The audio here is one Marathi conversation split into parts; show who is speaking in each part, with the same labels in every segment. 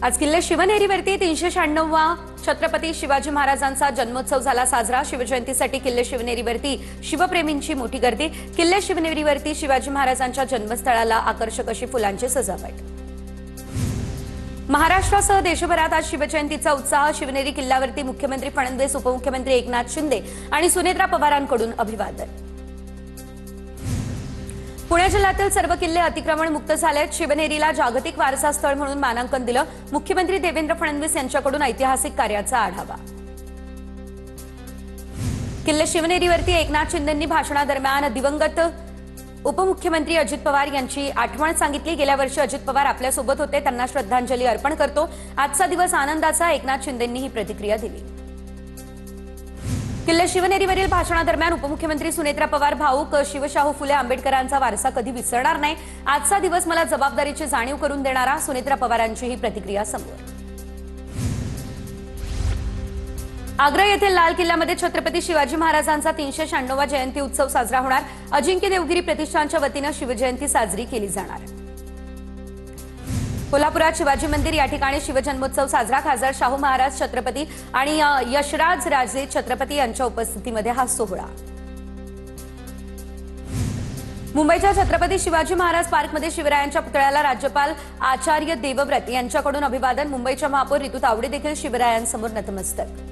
Speaker 1: आज किल्ले शिवनेरीवरती 396वा छत्रपती शिवाजी महाराजांचा जन्मोत्सव झाला साजरा। शिवजयंतीसाठी किल्ले शिवनेरीवरती शिवप्रेमींची मोठी गर्दी। किल्ले शिवनेरीवरती शिवाजी महाराजांच्या जन्मस्थळाला आकर्षक अशी फुलांची सजावट। महाराष्ट्रासह देशभरात आज शिवजयंतीचा उत्साह। शिवनेरी किल्ल्यावरती मुख्यमंत्री फडणवीस, उपमुख्यमंत्री एकनाथ शिंदे आणि सुनेत्रा पवारांकडून अभिवादन। पुणे जिल्ह्यातील सर्व किल्ले अतिक्रमण मुक्त झालेत। शिवनेरीला जागतिक वारसा स्थळ म्हणून मानांकन दिलं। मुख्यमंत्री देवेंद्र फडणवीस यांच्याकडून ऐतिहासिक कार्याचा आढावा। किल्ले शिवनेरीवरती एकनाथ शिंदेंनी भाषणादरम्यान दिवंगत उपमुख्यमंत्री अजित पवार यांची आठवण सांगितली। गेल्या वर्षी अजित पवार आपल्यासोबत होते, त्यांना श्रद्धांजली अर्पण करतो। आजचा दिवस आनंदाचा, एकनाथ शिंदेंनी ही प्रतिक्रिया दिली। किल्ले शिवनेरीवरील भाषणादरम्यान उपमुख्यमंत्री सुनेत्रा पवार भाऊक, शिवशाहू फुले आंबेडकरांचा वारसा कधी विसरणार नाही। आजचा दिवस मला जबाबदारीची जाणीव करून देणारा, सुनेत्रा पवारांची ही प्रतिक्रिया समोर। आग्रा येथील लाल किल्ल्यामध्ये छत्रपती शिवाजी महाराजांचा 396वा जयंती उत्सव साजरा होणार। अजिंक्य देवगिरी प्रतिष्ठानच्या वतीने शिवजयंती साजरी केली जाणार। कोल्हापुरात शिवाजी मंदिर या ठिकाणी शिवजन्मोत्सव साजरा। खासदार शाहू महाराज छत्रपती आणि यशराज राजे छत्रपती यांच्या उपस्थितीमध्ये हा सोहळा। मुंबईच्या छत्रपती शिवाजी महाराज पार्कमध्ये शिवरायांच्या पुतळ्याला राज्यपाल आचार्य देवव्रत यांच्याकडून अभिवादन। मुंबईच्या महापौर रितू तावडे देखील शिवरायांसमोर नतमस्तक।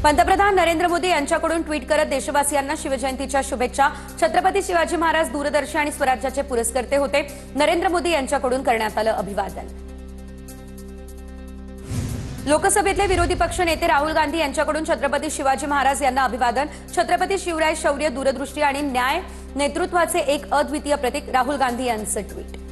Speaker 1: पंतप्रधान नरेंद्र मोदी यांच्याकडून ट्विट करत देशवासियांना शिवजयंतीच्या शुभेच्छा। छत्रपती शिवाजी महाराज दूरदर्शी आणि स्वराज्याचे पुरस्कर्ते होते। नरेंद्र मोदी यांच्याकडून करण्यात आलं अभिवादन। लोकसभेतले विरोधी पक्ष नेते राहुल गांधी यांच्याकडून छत्रपती शिवाजी महाराज यांना अभिवादन। छत्रपती शिवराय शौर्य, दूरदृष्टी आणि न्याय नेतृत्वाचे एक अद्वितीय प्रतीक, राहुल गांधी यांचं ट्विट।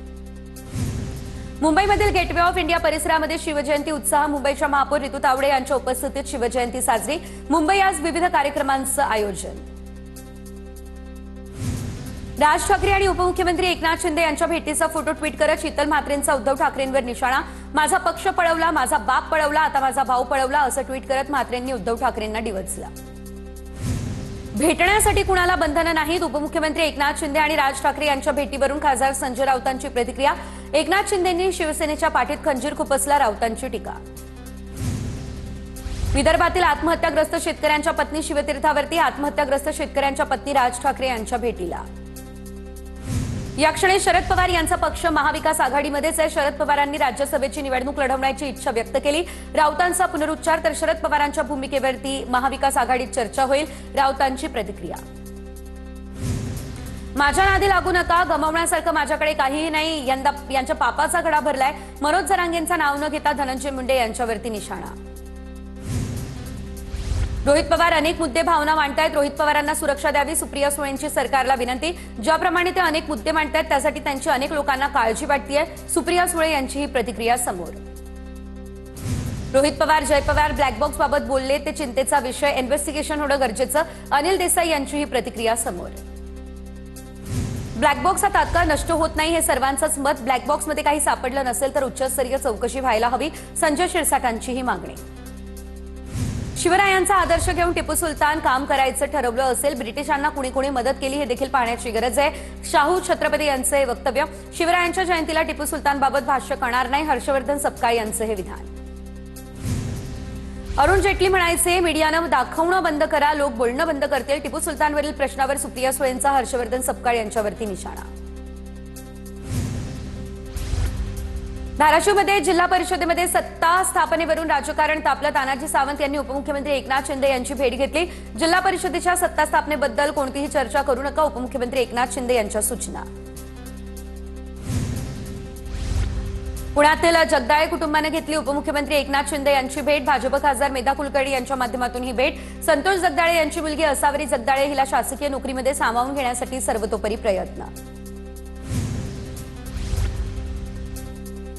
Speaker 1: मुंबईमधील गेटवे ऑफ इंडिया परिसरामध्ये शिवजयंती उत्साह। मुंबईच्या महापौर रितू तावडे यांच्या उपस्थितीत शिवजयंती साजरी। मुंबई आज विविध कार्यक्रमांचं आयोजन। राज ठाकरे आणि उपमुख्यमंत्री एकनाथ शिंदे यांच्या भेटीचा फोटो ट्विट करत शीतल म्हात्रेंचा उद्धव ठाकरेंवर निशाणा। माझा पक्ष पळवला, माझा बाप पळवला, आता माझा भाऊ पळवला असं ट्विट करत म्हात्रेंनी उद्धव ठाकरेंना डिवचलं। भेटण्यासाठी कुणाला बंधनं नाहीत। उपमुख्यमंत्री एकनाथ शिंदे आणि राज ठाकरे यांच्या भेटीवरून खासदार संजय राऊतांची प्रतिक्रिया। एकनाथ शिंदेंनी शिवसेनेच्या पाठीत खंजीर खुपसला, राऊतांची टीका। विदर्भातील आत्महत्याग्रस्त शेतकऱ्यांच्या पत्नी शिवतीर्थावरती, आत्महत्याग्रस्त शेतकऱ्यांच्या पत्नी राज ठाकरे यांच्या भेटीला। या क्षणी शरद पवार यांचा पक्ष महाविकास आघाडीमध्येच आहे। शरद पवारांनी राज्यसभेची निवडणूक लढवण्याची इच्छा व्यक्त केली। राऊतांचा पुनरुच्चार, तर शरद पवारांच्या भूमिकेवरती महाविकास आघाडीत चर्चा होईल, राऊतांची प्रतिक्रिया। माझ्या नादी लागू नका, गमावण्यासारखं माझ्याकडे काहीही नाही, यंदा यांच्या पापाचा घडा भरलाय। मनोज जरांगेंचं नाव न घेता धनंजय मुंडे यांच्यावरती निशाणा। रोहित पवार अनेक मुद्दे भावना मांडतायत। रोहित पवारांना सुरक्षा द्यावी, सुप्रिया सुळेंची सरकारला विनंती। ज्याप्रमाणे ते अनेक मुद्दे मांडतायत त्यासाठी त्यांची अनेक लोकांना काळजी वाटतेय, सुप्रिया सुळे यांची ही प्रतिक्रिया समोर। रोहित पवार, जय पवार ब्लॅक बॉक्स बाबत बोलले, ते चिंतेचा विषय, इन्व्हेस्टिगेशन होणं गरजेचं, अनिल देसाई यांची ही प्रतिक्रिया समोर। ब्लॅक बॉक्स हा तात्काळ नष्ट होत नाही, हे सर्वांचंच मत। ब्लॅक बॉक्समध्ये काही सापडलं नसेल तर उच्चस्तरीय चौकशी व्हायला हवी, संजय शिरसाटांची ही मागणी। शिवरायांचा आदर्श घेऊन टिपू सुलतान काम करायचं ठरवलं असेल, ब्रिटिशांना कुणी कुणी मदत केली हे देखील पाहण्याची गरज आहे। शाहू छत्रपती यांचे वक्तव्य। शिवरायांच्या जयंतीला टिपू सुलतानबाबत भाष्य करणार नाही, हर्षवर्धन सपकाळ यांचं हे विधान। अरुण जेटली म्हणायचे, मीडियानं दाखवणं बंद करा, लोक बोलणं बंद करतील। टिपू सुलतानवरील प्रश्नावर सुप्रिया सुळेंचा हर्षवर्धन सपकाळ यांच्यावरती निशाणा। धाराशिवमध्ये जिल्हा परिषदेमध्ये सत्ता स्थापनेवरून राजकारण तापलं। तानाजी सावंत यांनी उपमुख्यमंत्री एकनाथ शिंदे यांची भेट घेतली। जिल्हा परिषदेच्या सत्ता स्थापनेबद्दल कोणतीही चर्चा करू नका, उपमुख्यमंत्री एकनाथ शिंदे यांच्या सूचना। पुण्यातील जगदाळे कुटुंबाने घेतली उपमुख्यमंत्री एकनाथ शिंदे यांची भेट। भाजप खासदार मेधा कुलकर्णी यांच्या माध्यमातून ही भेट। संतोष जगदाळे यांची मुलगी असावरी जगदाळे हिला शासकीय नोकरीमध्ये सामावून घेण्यासाठी सर्वतोपरी प्रयत्न।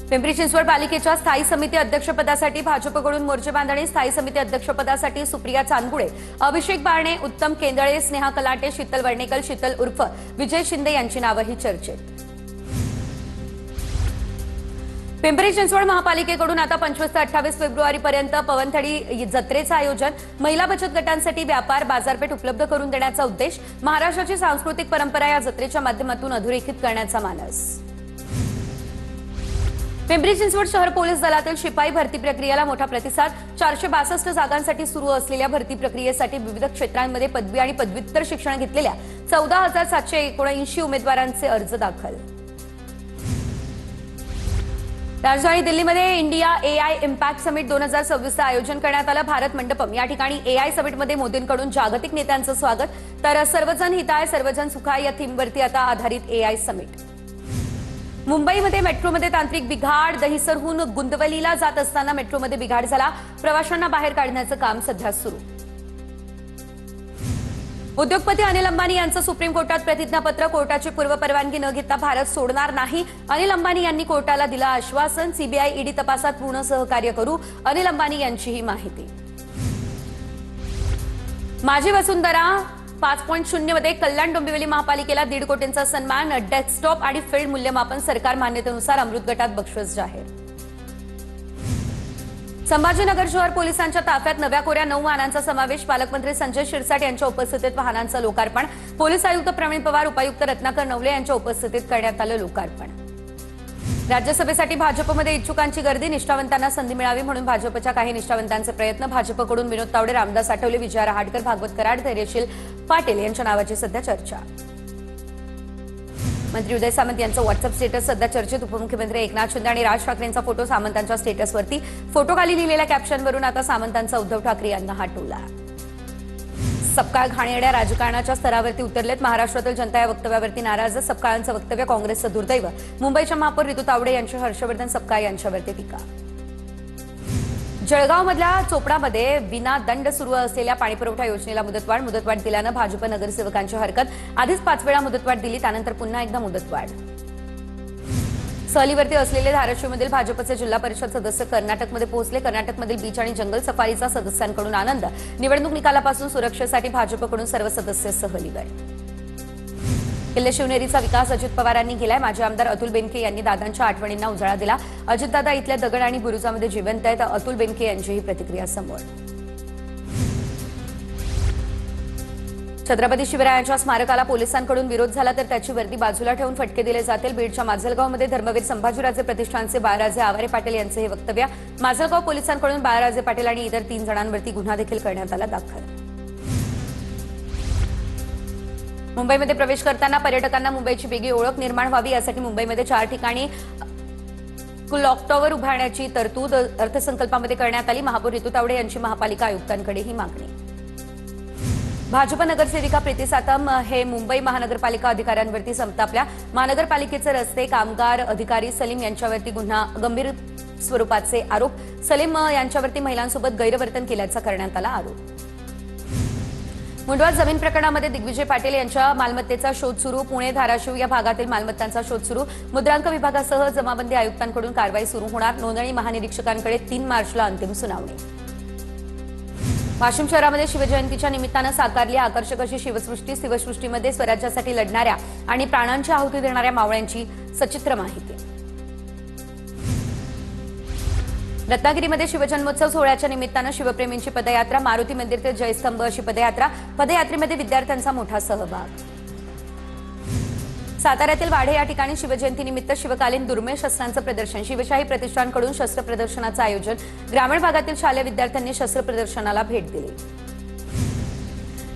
Speaker 1: पिंपरी चिंचवड पालिकेच्या स्थायी समिती अध्यक्षपदासाठी भाजपकडून मोर्चे बांधणी। स्थायी समिती अध्यक्षपदासाठी सुप्रिया चांदगुडे, अभिषेक बारणे, उत्तम केंदळे, स्नेहा कलाटे, शीतल वर्णेकर, शीतल उर्फ विजय शिंदे यांची नावंही चर्चेत। पिंपरी चिंचवड महापालिकेकडून आता 25 ते 28 फेब्रुवारीपर्यंत पवनथडी जत्रेचं आयोजन। महिला बचत गटांसाठी व्यापार बाजारपेठ उपलब्ध करून देण्याचा उद्देश। महाराष्ट्राची सांस्कृतिक परंपरा या जत्रेच्या माध्यमातून अधोरेखित करण्याचा मानस। पिंपरी चिंचवड शहर पोलीस दलातील शिपाई भरती प्रक्रियेला मोठा प्रतिसाद 462 जागांसाठी सुरू असलेल्या भरती प्रक्रियेसाठी विविध क्षेत्रांमध्ये पदवी आणि पदव्युत्तर शिक्षण घेतलेल्या 14,779 उमेदवारांचे अर्ज दाखल. राजधानी दिल्लीमध्ये इंडिया एआय इम्पॅक्ट समिट 2026 आयोजन करण्यात आलं. भारत मंडपम या ठिकाणी एआय समिटमध्ये मोदींकडून जागतिक नेत्यांचं स्वागत. तर सर्वजन हिताय सर्वजन सुखाय या थीमवरती आता आधारित एआय समिट. मुंबईमध्ये मेट्रोमध्ये तांत्रिक बिघाड. दहिसरहून गुंदवलीला जात असताना मेट्रोमध्ये बिघाड झाला. प्रवाशांना बाहेर काढण्याचं काम सध्या सुरू. उद्योगपती अनिल अंबानी यांचं सुप्रीम कोर्टात प्रतिज्ञापत्र. कोर्टाची पूर्वपरवानगी न घेता भारत सोडणार नाही. अनिल अंबानी यांनी कोर्टाला दिलं आश्वासन. सीबीआय ईडी तपासात पूर्ण सहकार्य करू. अनिल अंबानी यांची ही माहिती. माझी वसुंधरा 5.0 मध्ये कल्याण डोंबिवली महापालिकेला 1.5 कोटींचा सन्मान. डेस्कटॉप आणि फील्ड मूल्यमापन सरकार मान्यतेनुसार अमृत गटात बक्षीस जाहीर. संभाजीनगर शहर पोलिसांच्या ताफ्यात नव्या कोऱ्या 9 वाहनांचा समावेश. पालकमंत्री संजय शिरसाट यांच्या उपस्थितीत वाहनांचं लोकार्पण. पोलीस आयुक्त प्रवीण पवार, उपायुक्त रत्नाकर नवले यांच्या उपस्थितीत करण्यात आलं लोकार्पण. राज्यसभेसाठी भाजपमध्ये इच्छुकांची गर्दी. निष्ठावंतांना संधी मिळावी म्हणून भाजपच्या काही निष्ठावंतांचे प्रयत्न. भाजपकडून विनोद तावडे, रामदास आठवले, विजया रहाटकर, भागवत कराड, धैर्यशील पाटील यांच्या नावाची सध्या चर्चा. मंत्री उदय सामंत यांचं व्हॉट्सअप स्टेटस सध्या चर्चेत. उपमुख्यमंत्री एकनाथ शिंदे आणि राज ठाकरेंचा फोटो सामंतांच्या स्टेटसवरती. फोटोखाली लिहिलेल्या कॅप्शनवरून आता सामंतांचा उद्धव ठाकरे यांना हा टोला. सपकाळ घाणेरड्या राजकारणाच्या स्तरावरती उतरलेत. महाराष्ट्रातील जनता या वक्तव्यावरती नाराज. सपकाळांचं वक्तव्य काँग्रेसचं दुर्दैव. मुंबईच्या महापौर ऋतू तावडे यांची हर्षवर्धन सपकाळ यांच्यावरती टीका. जळगावमधल्या चोपडामध्ये विना दंड सुरू असलेल्या पाणीपुरवठा योजनेला मुदतवाढ. मुदतवाढ दिल्यानं भाजप नगरसेवकांची हरकत. आधीच 5 वेळा मुदतवाढ दिली, त्यानंतर पुन्हा एकदा मुदतवाढ. सहलीवरती असलेले धाराशिवमधील भाजपचे जिल्हा परिषद सदस्य कर्नाटकमध्ये पोहोचले. कर्नाटकमधील बीच आणि जंगल सफारीचा सदस्यांकडून आनंद. निवडणूक निकालापासून सुरक्षेसाठी भाजपकडून सर्व सदस्य सहलीवर. किल्ले शिवनेरीचा विकास अजित पवारांनी केलाय. माजी आमदार अतुल बेनके यांनी दादांच्या आठवणींना उजाळा दिला. अजितदादा इथल्या दगड आणि बुरुजामध्ये जिवंत आहेत. अतुल बेनके यांची ही प्रतिक्रिया समोर. छत्रपती शिवरायांच्या स्मारकाला पोलिसांकडून विरोध झाला तर त्याची वर्दी बाजूला ठेवून फटके दिले जातील. बीडच्या माजलगावमध्ये धर्मवीर संभाजीराजे प्रतिष्ठानचे बाळराजे आवारे पाटील यांचे हे वक्तव्य. माजलगाव पोलिसांकडून बाळराजे पाटील आणि इतर 3 जणांवरती गुन्हा देखील करण्यात आला दाखल. मुंबईमध्ये प्रवेश करताना पर्यटकांना मुंबईची वेगळी ओळख निर्माण व्हावी यासाठी मुंबईमध्ये 4 ठिकाणी क्लॉक टॉवर उभारण्याची तरतूद अर्थसंकल्पामध्ये करण्यात आली. महापौर ऋतू तावडे यांची महापालिका आयुक्तांकडे ही मागणी. भाजप नगरसेविका प्रीती सातम हे मुंबई महानगरपालिका अधिकाऱ्यांवरती संतापल्या. महानगरपालिकेचे रस्ते कामगार अधिकारी सलीम यांच्यावरती गुन्हा गंभीर स्वरूपाचे आरोप. सलीम यांच्यावरती महिलांसोबत गैरवर्तन केल्याचा करण्यात आला आरोप. मुंडवा जमीन प्रकरणामध्ये दिग्विजय पाटील यांच्या मालमत्तेचा शोध सुरू. पुणे धाराशिव या भागातील मालमत्तांचा शोध सुरू. मुद्रांक विभागासह जमाबंदी आयुक्तांकडून कारवाई सुरू होणार. नोंदणी महानिरीक्षकांकडे 3 मार्चला अंतिम सुनावणी. वाशिम शहरामध्ये शिवजयंतीच्या निमित्तानं साकारली आकर्षक अशी शिवसृष्टी. शिवसृष्टीमध्ये स्वराज्यासाठी लढणाऱ्या आणि प्राणांची आहुती देणाऱ्या मावळ्यांची सचित्र माहिती. रत्नागिरीमध्ये शिवजन्मोत्सव सोहळ्याच्या निमित्तानं शिवप्रेमींची पदयात्रा. मारुती मंदिर ते जयस्तंभ अशी पदयात्रा. पदयात्रेमध्ये विद्यार्थ्यांचा मोठा सहभाग. साताऱ्यातील वाढे या ठिकाणी शिवजयंतीनिमित्त शिवकालीन दुर्मिळ शस्त्रांचं प्रदर्शन. शिवशाही प्रतिष्ठानकडून शस्त्र प्रदर्शनाचं आयोजन. ग्रामीण भागातील शालेय विद्यार्थ्यांनी शस्त्र प्रदर्शनाला भेट दिली.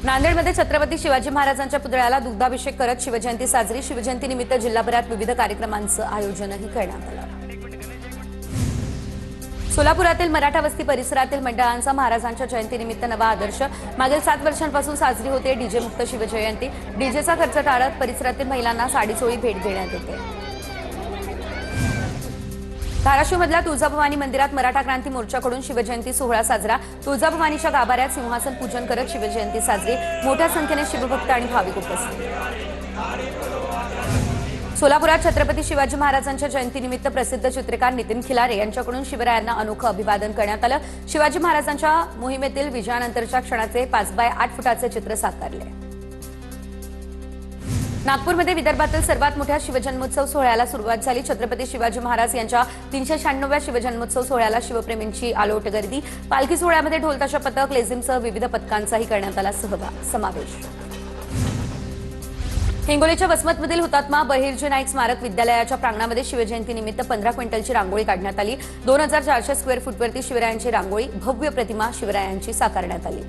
Speaker 1: नांदेडमध्ये छत्रपती शिवाजी महाराजांच्या पुतळ्याला दुग्धाभिषेक करत शिवजयंती साजरी. शिवजयंतीनिमित्त जिल्हाभरात विविध कार्यक्रमांचं आयोजनही करण्यात आलं. सोलापुरातील मराठा वस्ती परिसरातील मंडळांचा महाराजांच्या जयंतीनिमित्त नवा आदर्श. मागील 7 वर्षांपासून साजरी होते डीजे मुक्त शिवजयंती. डीजेचा खर्च टाळत परिसरातील महिलांना साडीचोळी भेट देण्यात येते. धाराशिवमधल्या तुळजाभवानी मंदिरात मराठा क्रांती मोर्चाकडून शिवजयंती सोहळा साजरा. तुळजाभवानीच्या गाभाऱ्यात सिंहासन पूजन करत शिवजयंती साजरी. मोठ्या संख्येने शिवभक्त आणि भाविक उपस्थित. सोलापुरात छत्रपती शिवाजी महाराजांच्या जयंतीनिमित्त प्रसिद्ध चित्रकार नितीन खिलारे यांच्याकडून शिवरायांना अनोखं अभिवादन करण्यात आलं. शिवाजी महाराजांच्या मोहिमेतील विजयानंतरच्या क्षणाचे 5x8 फुटाचे चित्र साकारले. नागपूरमध्ये विदर्भातील सर्वात मोठ्या शिवजन्मोत्सव सोहळ्याला सुरुवात झाली. छत्रपती शिवाजी महाराज यांच्या 396व्या शिवजन्मोत्सव सोहळ्याला शिवप्रेमींची आलोट गर्दी. पालखी सोहळ्यामध्ये ढोलताशा पथक, लेझिमसह विविध पथकांचाही करण्यात आला समावेश. हिंगोलीच्या वसमतमधील हुतात्मा बहिर्जी नाईक स्मारक विद्यालयाच्या प्रांगणामध्ये शिवजयंतीनिमित्त 15 क्विंटलची रांगोळी काढण्यात आली। 2400 स्क्वेअर फूटवरती शिवरायांची रांगोळी भव्य प्रतिमा शिवरायांची साकारण्यात आली।